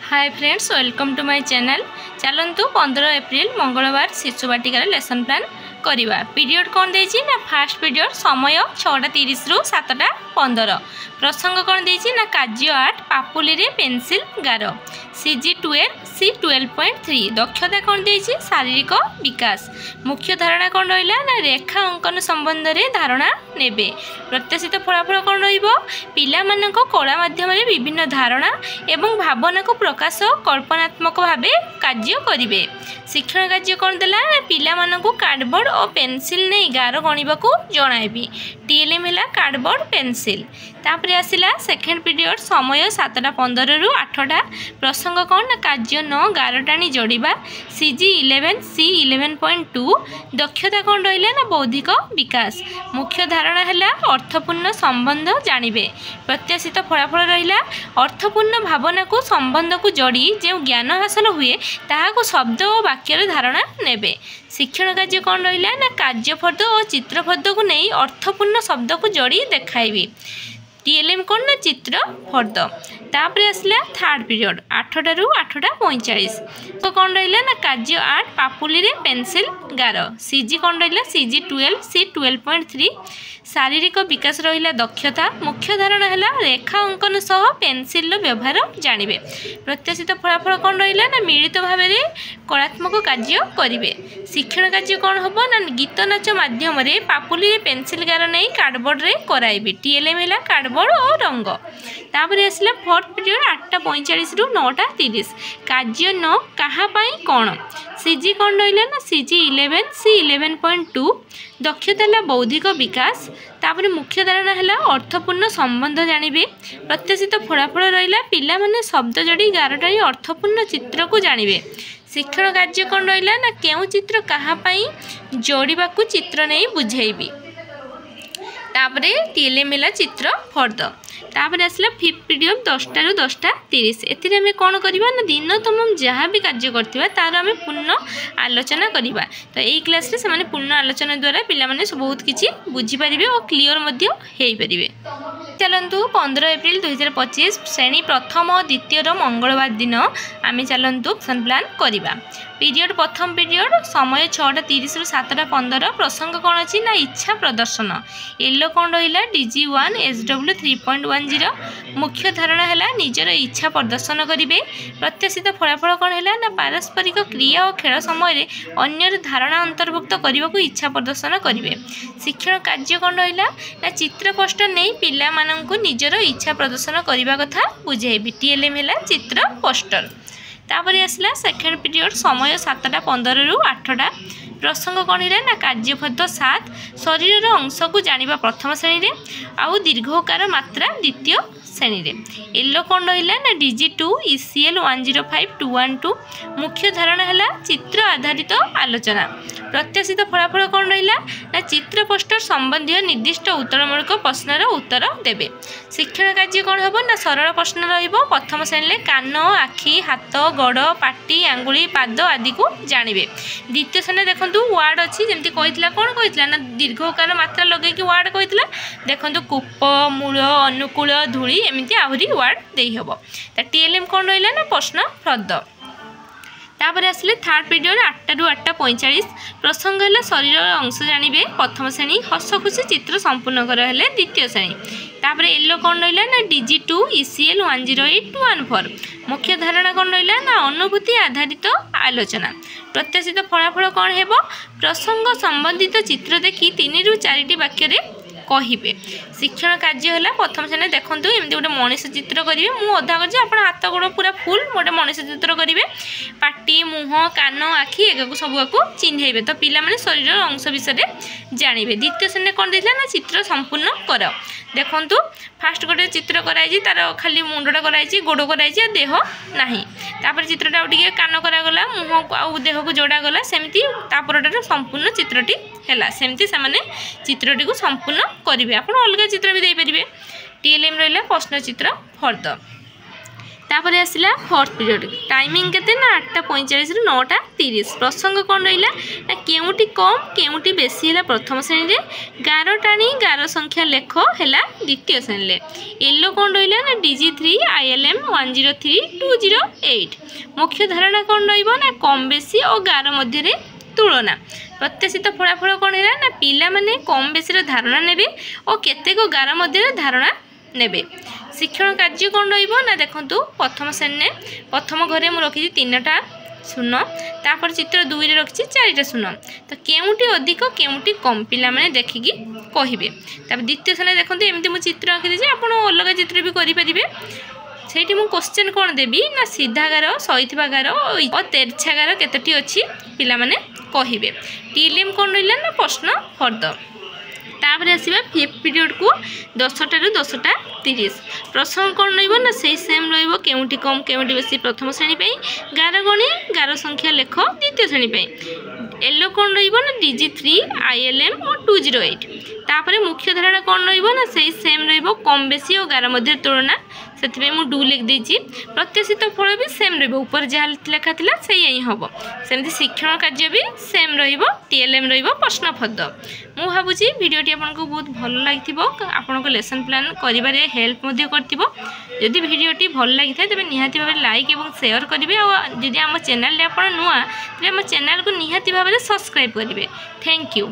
Hi friends, welcome to my channel. चलतु 15 April मंगलवार शिशु बाटिकार लेसन प्लान करवा। पीरियड कौन देछि ना फास्ट पीरियड समय 6:30 रु 7:15। प्रसंग कौन देछि ना कार्य 8 पापुली रे पेंसिल गार। CG 12 C 12.3 दक्षता कौन देछि शारीरिक विकास। मुख्य धारणा कौन रहिला ना रेखा अंकन संबंध रे धारणा नेबे। प्रत्याशित फलाफल कौन रहिबो पिला मानको कला माध्यम रे विभिन्न धारणा एवं भावना को प्रकाश कल्पनात्मक भावे कार्य करिवे। शिक्षण कार्य कौन देला पिला मानको कार्डबोर्ड और पेंसिल नहीं गार गणिबा को जणाइबी। TLM है कार्डबोर्ड पेंसिल। तापरे आसिला सेकेंड पीरियड समय 7:15 रु 8टा। प्रसंग कौन ना कार्य 9 गार टाणी जोड़िबा। CG 11 C 11.2 दक्षता कौन रहिला ना बौद्धिक विकास। मुख्य धारणा है अर्थपूर्ण संबंध जानिबे। प्रत्याशित फलाफल रहिला अर्थपूर्ण भावना को संबंध को जोड़ी जो ज्ञान हासिल हुए ताहाको शब्द और वाक्यर धारणा नेबे। शिक्षण कार्य कौन रहिला ना कार्यफर्द और चित्रफर्द को नहीं अर्थपूर्ण शब्द को जोड़ी देखाइबी। TLM कौन ना चित्र फर्द। तापरे आसला थर्ड पीरियड 8टा रु 8:45। तो कौन रहिला ना कार्य 8 पापुली रे पेंसिल गार। CG कौन रहिला CG 12 C 12.3 शारीरिक विकास रहिला दक्षता। मुख्य धारणा है रेखा अंकन सह पेंसिल व्यवहार जानिबे। प्रत्याशित फलाफल कौन रहिला ना मिलित भाव में कलात्मक कार्य करिवे। शिक्षण कार्य कौन हम ना गीत नाच माध्यम रे पापुली रे पेंसिल गार नहीं कार्डबोर्ड रे कराइबे। TLM है कार्डबोर्ड और रंग। तापरे आसला फोर्थ पीरियड 8:45 रु 9:30 कार्य 9 कहा पाई कौन। CG कौन रहिला ना CG 11 C 11.2 दक्षता है बौद्धिक विकास। तापरे मुख्य धारणा है अर्थपूर्ण संबंध जानिबे। प्रत्याशित फलाफल रहिला पिला माने शब्द जोड़ी गारटाई अर्थपूर्ण चित्र को जानिबे। शिक्षण कार्य कौन रहिला ना केउ चित्र कहा पाई जोड़िबा को चित्र नहीं बुझेइबी। तापरे TLM है चित्र फर्द। तापर आसला फिफ्थ पीरियड 10टा रु 10:30। एथिरे हमें कौन करबा ना दिन तमाम जहाँ भी कार्य करथिबा तार हमें पूर्ण आलोचना करबा। तो एई क्लास रे से माने पूर्ण आलोचना द्वारा पिला माने बहुत किछि बुझी परिबे और क्लियर मध्य हेई परिबे। चलंतु 15 एप्रिल 2025 श्रेणी प्रथम और द्वितीय मंगलवार दिन आमे चलंतु एक्शन प्लान करबा। पीरियड प्रथम पीरियड समय 6:30 रु 7:15। प्रसंग कौन अच्छी ना इच्छा प्रदर्शन। येलो कौन रहिला DG 1 SW 3.10 मुख्य धारणा है निजर इच्छा प्रदर्शन करेंगे। प्रत्याशित फलाफल कौन है ना पारस्परिक क्रिया और खेल समय अन्यर धारणा अंतर्भुक्त करने को इच्छा प्रदर्शन करेंगे। शिक्षण कार्य कौन रहिला ना चित्र पोस्टर नहीं पिला माननकु निजर इच्छा प्रदर्शन करने कथा बुझेबी। TLM है चित्र पोस्टर। तापरे आसला सेकेंड पीरियड समय 7:15 रु 8टा। प्रसंग कौन है ना कार्यफद 7 शरीर अंश को जानिबा प्रथम श्रेणी रे आउ दीर्घकार मात्रा द्वितीय श्रेणी रे। येलो कौन रहिला ना DG 2 ECL 105212 मुख्य धारणा है चित्र आधारित आलोचना। प्रत्याशित फलाफल कौन रहिला ना चित्र पोस्टर संबंधी निर्दिष्ट उत्तरमूलक प्रश्नर उत्तर देबे। शिक्षण कार्य कौन हम ना सरल प्रश्न रहिबो। प्रथम श्रेणी कान आखि हाथ गोड़ पाटी आंगुली पाद आदि को जानिबे। द्वितीय श्रेणी देखंतु वार्ड अच्छी जमती कहितला कौन कहितला ना दीर्घकार मात्रा लगे कि वार्ड कहितला देखंतु कूप मूल अनुकूल धूली एमती आहरी वार्ड देई हबो। त TLM कौन रहिला ना प्रश्न फर्द। तापर आसले थर्ड पीरियड 8टा रु 8:45। प्रसंग है शरीर अंश जानिबे प्रथम श्रेणी। हस खुशी चित्र संपूर्ण कर हेले द्वितीय श्रेणी। तापर येलो कौन रहिला ना DG 2 ECL 108214 मुख्य धारणा कौन रहिला ना अनुभूति आधारित आलोचना। प्रत्याशित फलाफल कौन हेबो प्रसंग संबंधित चित्र देखि 3 रु 4टी वाक्य कहिबे। शिक्षण कार्य है प्रथम श्रेणी देखंतु एमती गोटे मनीष चित्र करेंगे। मु अधा कर आप हाथ गोड़ पूरा फुल गोटे मनीष चित्र करेंगे। पाटी मुह कान आखि एक सबको चिन्हैबे। तो पिला माने शरीर अंश विषय जानवे। द्वितीय श्रेणी कौन देला ना चित्र संपूर्ण कर। देखंतु फास्ट गोटे चित्र कराई तार खाली मुंडटा कराई गोड़ कराई देह नाही। तापर चित्रटा टिके कान करागला मुह आउ देह को जोड़ा गला सेमती तापरटार संपूर्ण चित्रटी है सेमती से चित्रटी को संपूर्ण करेंगे। आप अलग चित्र भी देपारे। TLM रहा प्रश्न चित्र फर्द। तापर आसला फोर्थ पीरियड टाइमिंग केते ना 8:45 रु 9:30 प्रसंग कौन रहा ना केउटी कम केउटी बेसी है प्रथम श्रेणी में गार टाणी गार संख्या लेख है द्वितीय श्रेणी में येलो कौन रहा ना DG3 ILM 103-208 मुख्य धारणा कौन रहा कम बेसी और गार मध्य तुलना प्रत्याशित फलाफल कौन है ना पिला माने कम बेसी धारणा ने और केतेक गार मध्य धारणा ने शिक्षण कार्य कौन रहा देखो प्रथम श्रेणी प्रथम घरे मुझे रखी 3टा शून्य तापर चित्र 2 रे रखी 4टा शून्य तो केउटी अधिक केउटी कम पिला माने देखिकी कहिबे तापर द्वितीय श्रेणी देखो एमती मुझे चित्र रखी दे आप अलग चित्र भी करेंगे से मुझे क्वेश्चन कौन देवी ना सीधा गार सहीथा गार और तेरछा गार केतोटी अच्छी पिला माने कहिबे टीएलएम कौन रहा ना प्रश्न फर्द तापर आसवा फिफ्थ पीरियड को 10टा रु 10:30 प्रसंग कौन रहा से सेम रेउटी कम केउटी बेसी प्रथम श्रेणी गार गणी गार संख्या लेख द्वितीय श्रेणी येलो कौन रहा DG3 ILM और 208 तापर मुख्य धारणा कौन रहा ना से सेम कम बेसी और गार मध्य तुलना से मुझे 2 लिख देती प्रत्याशित फल भी सेम ऊपर जहाँ लिखा था से हम सेमती शिक्षण कार्य भी सेम टीएलएम प्रश्न फद मु भावुँ भिडियोटी आपको बहुत भल लगी आपको लेसन प्लान कर हेल्प करदी भिडियोटी भल लगी था तेज निहाती भाव लाइक और शेयर करेंगे और आम चैनल आप नुआ तेज आम चैनल को निहाती भाव सब्सक्राइब करेंगे थैंक यू।